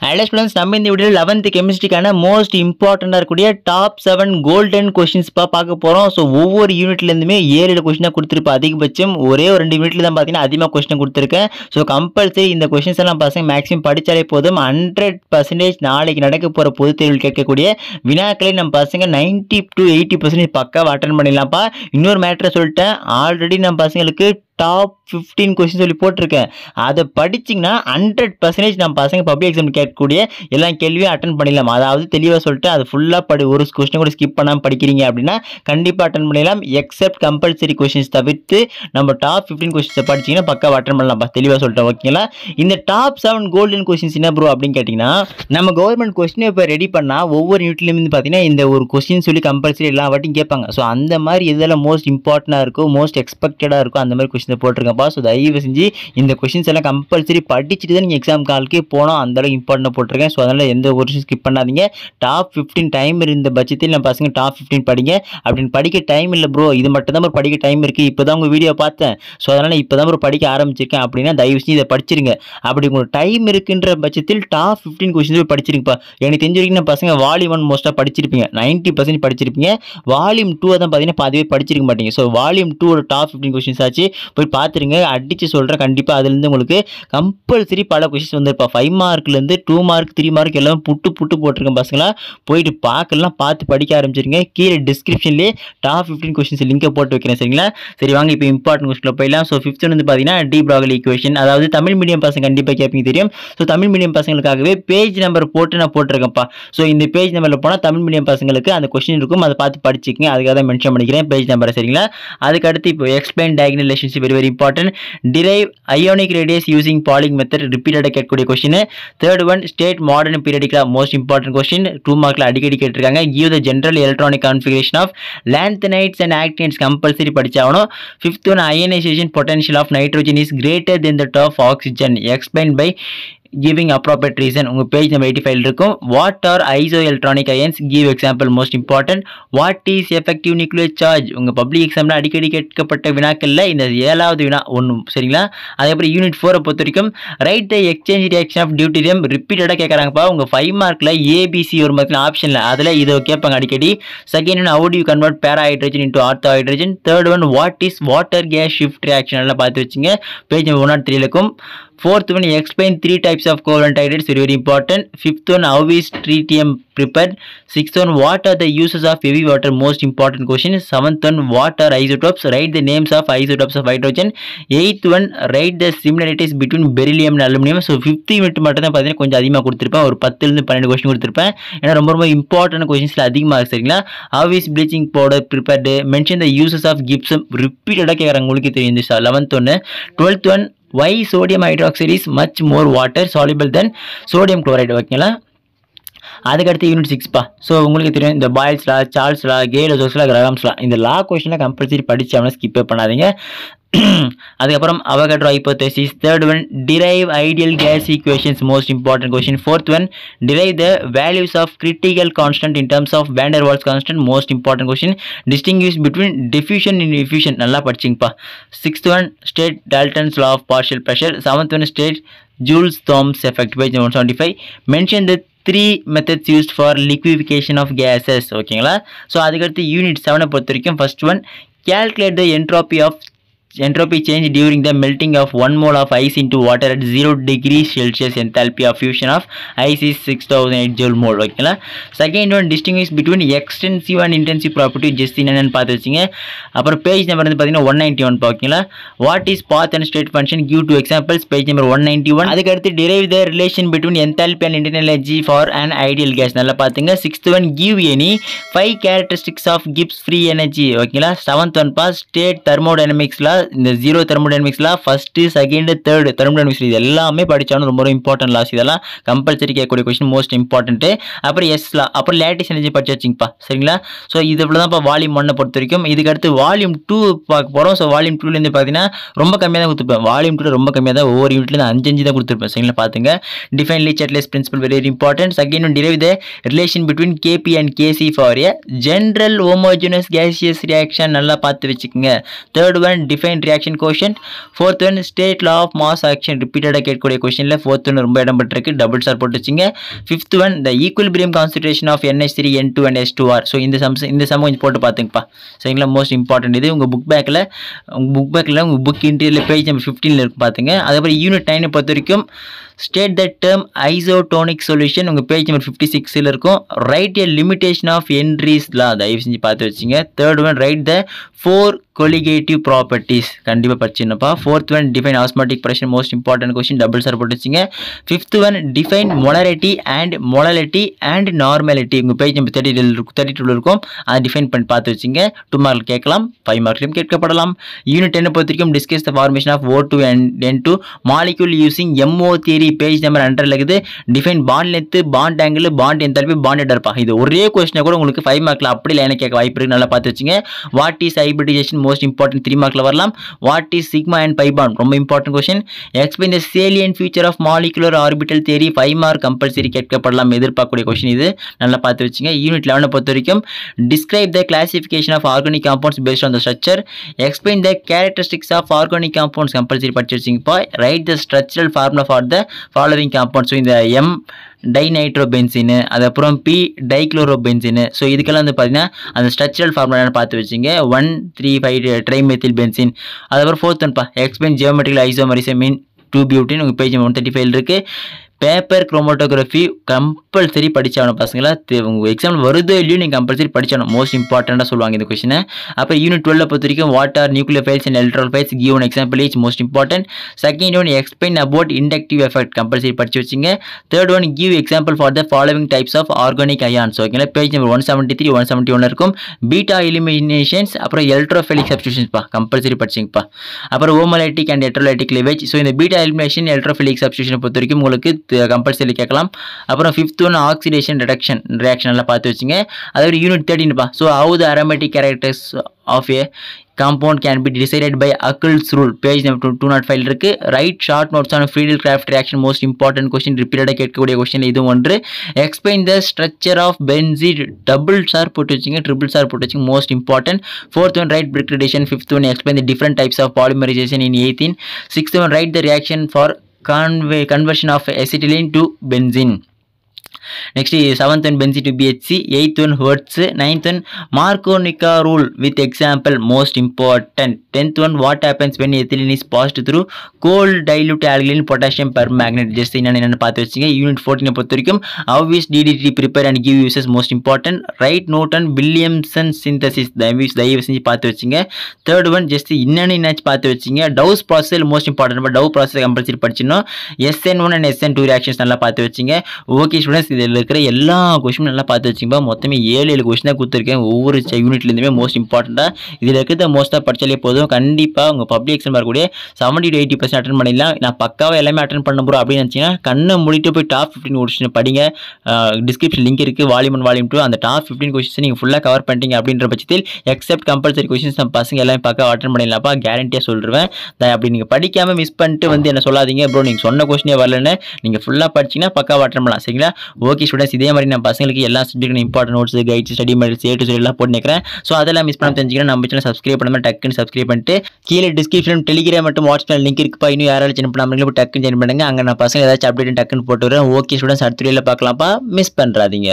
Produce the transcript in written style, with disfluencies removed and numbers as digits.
Hello students, நம்ம இந்த வீடியோவில் 11th கெமிஸ்ட்ரிக்கான மோஸ்ட் இம்பார்ட்டண்டாக இருக்கக்கூடிய டாப் 7 கோல்டன் கொஸ்டின்ஸ் பார்க்க போகிறோம். ஸோ ஒவ்வொரு யூனிட்லேருந்துமே 7 கொஸ்டினாக கொடுத்துருப்பேன். அதிகபட்சம் ஒரே ஒரு 2 யூனிட்ல தான் பார்த்தீங்கன்னா அதிகமாக கொஸ்டின் கொடுத்துருக்கேன். ஸோ கம்பல்சரி இந்த கொஸ்டின்ஸ் எல்லாம் பசங்க மேக்ஸிமம் படித்தாலே போதும். 100% நாளைக்கு நடக்க போகிற பொதுத் தேர்வில் கேட்கக்கூடிய வினாக்களை நம்ம பசங்க 90 to 80% பக்காவாக அட்டன் பண்ணிடலாம்ப்பா. இன்னொரு மேட்டரை சொல்லிட்டேன், ஆல்ரெடி நம்ம பசங்களுக்கு டாப் 15 கொஸ்டின் சொல்லி போட்டிருக்கேன். அதை படிச்சிங்கன்னா 100% நம்ம பசங்க பப்ளிக் எக்ஸாம் கேட்கக்கூடிய எல்லா கேள்வியும் அட்டன் பண்ணிடலாம். அதாவது தெளிவாக சொல்லிட்டு அது ஃபுல்லாக ஒரு கொஸ்டின் கூட ஸ்கிப் பண்ணாமல் படிக்கிறீங்க அப்படின்னா கண்டிப்பாக அட்டன் பண்ணிடலாம். எக்ஸப்ட் கம்பல்சரி கொஸ்டின்ஸ் தவிர்த்து நம்ம டாப் 15 கொஸ்டின்ஸை படிச்சிங்கன்னா பக்காவாக அட்டன் பண்ணலாம். தெளிவாக சொல்லிட்டேன், ஓகேங்களா? இந்த டாப் 7 கோல்டன் கொஸ்டின்ஸ் என்ன ப்ரோ அப்படின்னு கேட்டிங்கன்னா, நம்ம கவர்மெண்ட் கொஸ்டினை இப்போ ரெடி பண்ணால் ஒவ்வொரு யூனிட்லேருந்து பார்த்தீங்கன்னா இந்த ஒரு கொஸ்டின் சொல்லி கம்பல்சரி எல்லா வாட்டியும் கேட்பாங்க. ஸோ அந்த மாதிரி இதெல்லாம் மோஸ்ட் இம்பார்ட்டண்டாக இருக்கும், மோஸ்ட் எக்ஸ்பெக்டடாக இருக்கும், அந்த மாதிரி கொஸ்டின் போட்டிருக்கப்பா. ஸோ தயவு செஞ்சு இந்த கொஸ்டின்ஸ் எல்லாம் கம்பல்சரி படிச்சுட்டு தான் நீங்கள் எக்ஸாம் காலுக்கே போனோம். அந்த அளவுக்கு இம்பார்ட்டன்ட் போட்டிருக்கேன். ஸோ அதனால் எந்த ஒரு ஸ்கிப் பண்ணாதீங்க. டாப் 15 டைம் இருந்த பட்சத்தில் நம்ம பசங்க டாப் 15 படிங்க. அப்படின்னு படிக்க டைம் இல்லை ப்ரோ, இது மட்டும் தான் படிக்க டைம் இருக்குது, இப்போ தான் உங்கள் வீடியோ பார்த்தேன், ஸோ அதனால் இப்போ தான் படிக்க ஆரம்பிச்சிருக்கேன் அப்படின்னா தயவு செஞ்சு இதை படிச்சிருங்க. அப்படி உங்களுக்கு டைம் இருக்குன்ற பட்சத்தில் டாப் 15 கொஸ்டின்ஸ் படிச்சிருங்கப்பா. எனக்கு தெரிஞ்ச வரைக்கும் நம்ம பசங்க வால்யூம் 1 மோஸ்ட்டாக படிச்சிருப்பீங்க, 90% படிச்சிருப்பீங்க. வால்யூம் 2 தான் பார்த்தீங்கன்னா பாதிவே படிச்சிருக்க மாட்டீங்க. ஸோ வால்யூம் 2 டாப் 15 கொஸ்டின்ஸ் ஆச்சு, போய் பார்த்துருங்க. அடித்து சொல்கிறேன், கண்டிப்பாக அதுலேருந்து உங்களுக்கு கம்பல்சரி பல கொஸ்டின்ஸ் வந்துருப்பா. 5 மார்க்லேருந்து 2 மார்க் 3 மார்க் எல்லாமே புட்டு போட்டிருக்கேன் பசங்களா. போயிட்டு பார்க்கலாம், பார்த்து படிக்க ஆரம்பிச்சிருங்க. கீழே டிஸ்கிரிப்ஷன்லேயே டாப் 15 கொஸ்டின்ஸ் லிங்கை போட்டு வைக்கிறேன், சரிங்களா? சரி வாங்க இப்போ இம்பார்ட்டன்ட் கொஸ்டினில் போயிடலாம். ஸோ 5th வந்து பார்த்தீங்கன்னா டி ப்ராகலி ஈக்குவேஷன், அதாவது தமிழ் மீடியம் பசங்க கண்டிப்பாக கேட்பீங்க தெரியும். ஸோ தமிழ் மீடியம் பசங்களுக்காகவே பேஜ் நம்பர் போட்டு நான் போட்டிருக்கேன்ப்பா. ஸோ இந்த பேஜ் நம்பரில் போனால் தமிழ் மீடியம் பசங்களுக்கு அந்த கொஸ்டின் இருக்கும், அதை பார்த்து படிச்சுக்கங்க. அதுக்காக தான் மென்ஷன் பண்ணிக்கிறேன் பேஜ் நம்பரை, சரிங்களா? அதுக்கு அடுத்து இப்போ explain diagonal relationship very very important. Derive ionic radius using Pauling method, repeated கேட்கக்கூடிய question. Third one, state modern periodic law, most important question, 2 மார்க்ல அடிக்கடி கேட்டிருக்காங்க. Give the general electronic configuration of lanthanides and actinides, compulsory படிச்சாகணும். 5th one, ionization potential of nitrogen is greater than that of oxygen, explained by giving appropriate reason. உங்க page number 85 இருக்கும். What are isoelectronic ions? Give example, most important. What is effective nuclear charge? உங்க public எக்ஸாம்ல அடிக்கடி கேட்கப்பட்ட வினாக்கள்ல இந்த 7வது வினா ஒன்றும், சரிங்களா? அதேபோல் யூனிட் 4 பொறுத்த வரைக்கும் right the exchange reaction of deuterium, ரிப்பீட்டடாக கேட்குறாங்கப்பா. உங்க 5 மார்க்ல ஏபிசி ஒரு மாதிரி ஆப்ஷன்ல அதில் இதை கேட்பாங்க அடிக்கடி. Second one, how do you convert para hydrogen into ortho hydrogen. Third one, what is water gas shift reaction, எல்லாம் பார்த்து வச்சுங்க. பேஜ் நம்பர் 103 இருக்கும். Fourth one, explain 3 types of covalent hydrates, very very important. Fifth one, how is tritium prepared. Sixth one, what are the uses of heavy water, most important question. Seventh one, what are isotopes, write the names of isotopes of hydrogen. Eighth one, write the similarities between beryllium and aluminum. So 5th unit மட்டும் தான் பார்த்தீங்கன்னா கொஞ்சம் அதிகமாக கொடுத்துருப்பேன், ஒரு 10லேருந்து 12 question கொடுத்துருப்பேன். ஏன்னா ரொம்ப இம்பார்ட்டன்ட் கொஸ்டின்ஸில் அதிகமாக இருக்கு, சரிங்களா? how is bleaching powder prepared, mention the uses of gypsum, ரிப்பீட்டடாக கேட்குறாங்க, உங்களுக்கு தெரியும். இந்த 11th ஒன்று. 12th one, why sodium hydroxide is much more water soluble than sodium chloride, ஓகேங்களா? அதுக்கடுத்து யூனிட் 6பா. ஸோ உங்களுக்கு தெரியும் இந்த Boyle's law, Charles law, Gay Lussac's law, Graham's law, இந்த லா கொஸ்டினில் கம்பல்சரி படிச்சாங்கன்னா ஸ்கிப்பே பண்ணாதீங்க. அதுக்கப்புறம் Avogadro hypothesis. Third one, derive ideal gas equations, most important question. Fourth one, derive the values of critical constant in terms of van der Waals constant, most important question. Distinguish between diffusion and effusion, நல்லா படிச்சிங்கப்பா. Sixth one, state Dalton's law of partial pressure. Seventh one, state Joule's Thomson effect, page 175. Mention the 3 methods used for liquefaction of gases, ஓகேங்களா? So அதுக்கடுத்து unit 7 பொறுத்த வரைக்கும் first one, calculate the entropy change during the melting of 1 mole of ice into water at 0 degrees Celsius. Enthalpy of fusion of ice is 6008 joule mole, ஓகேங்களா? Second one, distinguish between extensive and intensive property, just என்னன்னு பார்த்து வச்சுங்க. அப்புறம் page number வந்து பார்த்தீங்கன்னா 191, ஓகேங்களா? What is path and state function, give 2 examples, page number 191. அதுக்கடுத்து derive the relation between enthalpy and internal energy for an ideal gas, நல்லா பார்த்துங்க. Sixth one, give any 5 characteristics of Gibbs free energy, ஓகேங்களா? Seventh one, pass state தெர்மோடைனமிக்ஸ்ல இந்த 0 தெர்மோடைனமிக்ஸ்ல first second third thermodynamics, இது எல்லாமே படிச்சாலும் ரொம்ப important loss, இதெல்லாம் compulsory கேட்கக்கூடிய கொஸ்டின், மோஸ்ட் இம்பார்ட்டன்ட். அப்புறம் எஸ்லா, அப்புறம் லேட்டிஸ் எனர்ஜி படிச்சு வச்சிங்கப்பா, சரிங்களா? ஸோ இது இவ்வளோதான்ப்பா வால்யூம் 1 பொறுத்த வரைக்கும். இதுக்கு அடுத்து வால்யூம் 2 பார்க்க போகிறோம். ஸோ வால்யூம் 2லேருந்து பார்த்தீங்கன்னா ரொம்ப கம்மியாக தான் கொடுத்துருப்பேன். வால்யூம் 2 ரொம்ப கம்மியாக தான், ஒவ்வொரு யூனிட்லேருந்து 5 தான் கொடுத்துருப்பேன், சரிங்களா? பார்த்துங்க. Define Le Chatelier's principle, very very important. Second one, derive the relation between KP and KC for a general homogeneous gaseous reaction, நல்லா பார்த்து வச்சுக்கோங்க. Third one, define chain reaction quotient. Fourth one state law of mass action repeated கேட்கக்கூடிய கொஸ்டின்ல fourth one ரொம்ப இடம் பெற்றிருக்கு, double star போட்டு வச்சுங்க. Fifth one the equilibrium concentration of NH3 N2 and H2R. So இந்த சம் கொஞ்சம் போட்டு பார்த்துங்கப்பா. சரிங்களா, மோஸ்ட் இம்பார்ட்டன்ட் இது. உங்கள் புக் பேக்கில் உங்கள் புக் இன்டீரியரில் பேஜ் நம்பர் 15 இருக்கு பார்த்துங்க. அதுக்கப்புறம் யூனிட் 9 பொறுத்த வரைக்கும் state the term isotonic solution உங்கள் பேஜ் நம்பர் 56 இருக்கும். write a limitation of Henry's law, தயவு செஞ்சு பார்த்து வச்சுங்க. third one write the 4 colligative properties, கண்டிப்பாக படிச்சுனப்பா. fourth one define osmotic pressure, most important question, double star போட்டு வச்சுங்க. fifth one define molarity and molality and normality உங்கள் page number 32 இருக்கும், அதை டிஃபைன் பண்ணி பார்த்து வச்சுங்க. 2 மார்க் கேட்கலாம், 5 மார்க்லையும் கேட்கப்படலாம். யூனிட் 10 பொறுத்த வரைக்கும் discuss the formation of O2 and N2 molecule using MO theory, page number 100 இருக்குது. Define bond length, bond angle, bond enthalpy, bond எடர்ப்பா. இது ஒரே கொஸ்டினை கூட உங்களுக்கு 5 மார்க்ல அப்படி லைனை கேட்க வாய்ப்பு இருக்கு, நல்லா பார்த்து வச்சுங்க. What is hybridization, most important, 3 மார்க்ல வரலாம். What is sigma and pi bond, ரொம்ப important question. Explain the salient feature of molecular orbital theory, 5 mark compulsory கேட்கப்படலாம், எதிர்பார்க்கக்கூடிய கொஸ்டின் இது, நல்லா பார்த்து வச்சுங்க. யூனிட் 11 பொறுத்த வரைக்கும் describe the classification of organic compounds based on the structure, explain the characteristics of organic compounds, compulsory படிச்சு வச்சுங்கப்பா. write the structural formula for the following compounds. So இந்த M டைநைட்ரோபென்சின், அதுக்கப்புறம் P டைக்ளோரோபென்சின், ஸோ இதுக்கெல்லாம் வந்து பார்த்தீங்கன்னா அந்த ஸ்ட்ரக்சரல் ஃபார்முலா பார்த்து வச்சுங்க. 1,3,5 ட்ரைமெத்தில் benzene. அதுக்கப்புறம் ஃபோர்த் ஒன்ப்பா எக்ஸ்பிளைன் ஜியோமெட்ரிக்கல் ஐசோமரிசம் இன் 2-பியூட்டின், உங்கள் பேஜ் 135 இருக்குது. பேப்பர் குரோமோட்டோகிராஃபி கம்பல்சரி படிச்சாகணும் பசங்களா, உங்கள் எக்ஸாம்பிள் வருதோ இல்லையோ நீங்கள் கம்பல்சரி படிச்சாகணும், மோஸ்ட் இம்பார்ட்டண்ட்டாக சொல்லுவாங்க இந்த கொஸ்டினை. அப்போ யூனிட் 12 பொறுத்த வரைக்கும் what are nucleophiles and electrophiles, give one example is most important. Second one explain about inductive effect, compulsory படிச்சு வச்சுங்க. Third one give example for the following types of organic ions, ஓகேங்களா, page number 173 171 இருக்கும். Beta eliminations, அப்புறம் எலக்ட்ரோஃபைலிக் சப்ஸ்டியூஷன்ஸ்ப்பா, compulsory படிச்சிங்கப்பா. அப்புறம் ஹோமோலைட்டிக் and ஹெட்ரோலைட்டிக் லிவேஜ். So இந்த beta elimination எலக்ட்ரோஃபைலிக் substitution பொறுத்த வரைக்கும் உங்களுக்கு கம்பல்சரி கேட்கலாம். அப்புறம் 5th one oxidation reduction reaction எல்லாம் பார்த்து வச்சுங்க. அதாவது unit 13 so how the aromatic characters of a compound can be decided by Huckel's rule, page number 205 இருக்கு. Write short notes on Friedel Craft reaction, most important question, ரிப்பீட்டடாக கேட்கக்கூடிய question இதுவும் ஒன்று. Explain the structure of benzene, double star போட்டு வச்சுங்க, triple star போட்டு வச்சுங்க, most important. Fourth one write பிரிக்ரிடேஷன். Fifth one explain the different types of polymerisation in 18. Sixth one right the reaction for conversion of acetylene to benzene. Next is 7th one benzene to BHC, 8th one Hertz, 9th one Markovnikov rule with example, most important. 10th one what happens when ethylene is passed through cold dilute alkaline potassium permanganate, just என்னன்னு பார்த்து வச்சுங்க. Unit 14 பொறுத்த வரைக்கும் how is DDT prepare and give uses, most important. write note on Williamson synthesis, தயவு செஞ்சு பார்த்து வச்சுங்க. Third one just என்னன்னு பார்த்து வச்சுங்க. Dow's process most important, Dow process compulsory படிச்சிடணும். SN1 and SN2 ரியாக்ஷன்ஸ் நல்லா பார்த்து வச்சுங்க. ஓகே ஸ்டூடெண்ட்ஸ், இதில் இருக்கிற எல்லா கொஸ்டினும் நல்லா பார்த்து வச்சுங்க. மொத்தமே 7 கொஸ்டின் தான் கொடுத்துருக்கேன், ஒவ்வொரு யூனிட்லேருந்துமே மோஸ்ட் இம்பார்ட்டண்ட்டாக இதில் இருக்கிறத மோஸ்ட்டாக படித்தாலே போதும். கண்டிப்பாக உங்கள் பப்ளிக் எக்ஸாம் வரக்கூடிய 70 to 80% அட்டன் பண்ணிடலாம். நான் பக்காவாக எல்லாமே அட்டன் பண்ண போகிறோம் அப்படின்னு நினச்சிங்கன்னா கண்ணை மூடிட்டு போய் டாப் 15 கொஸ்டின் படிங்க. டிஸ்கிரிப்ஷன் லிங்க் இருக்குது, வால்யூம் 1 வால்யூம் 2, அந்த டாப் 15 கொஸ்டின் நீங்கள் ஃபுல்லாக கவர் பண்ணிட்டீங்க அப்படின்ற பட்சத்தில் எக்ஸப்ட் கம்பல்சரி கொஸ்டின்ஸ் நம்ம பசங்க எல்லாமே பக்காவாக அட்டன் பண்ணிடலாம்ப்பா, கேரண்டியாக சொல்லிடுவேன். அப்படி நீங்கள் படிக்காமல் மிஸ் பண்ணிட்டு வந்து என்ன சொல்லாதீங்க ப்ரோ நீங்கள் சொன்ன கொஸ்டினே வரலன்னு, நீங்கள் ஃபுல்லாக படிச்சிங்கன்னா பக்காவாக அட்டன் பண்ணலாம். சரிங்களா, ஓகே ஸ்டூடெண்ட்ஸ், இதே மாதிரி நான் பசங்களுக்கு எல்லா subject important notes, guides, study materials A to Z எல்லாம் போட்டு நிற்கிறேன். ஸோ அதெல்லாம் மிஸ் பண்ணாமல் தெரிஞ்சுக்கிறேன். நம்ம சேனல் சப்ஸ்கிரைப் பண்ணாமல் டக்குன்னு சப்ஸ்கிரைப் பண்ணிட்டு கீழே டிஸ்கிரிப்ஷன் டெலிகிராம் மற்றும் வாட்ஸ்அப் லிங்க் இருக்குப்பா, இன்னும் யாராவது ஜாயின் பண்ணாமல் டக்குன்னு ஜாயின் பண்ணுங்க. அங்கே நான் பசங்க ஏதாச்சும் அப்டேட் டக்குன்னு போட்டு வரேன். ஓகே ஸ்டூடெண்ட்ஸ், அடுத்த வீடியோவில் பார்க்கலாம்ப்பா, மிஸ் பண்ணுறாதீங்க.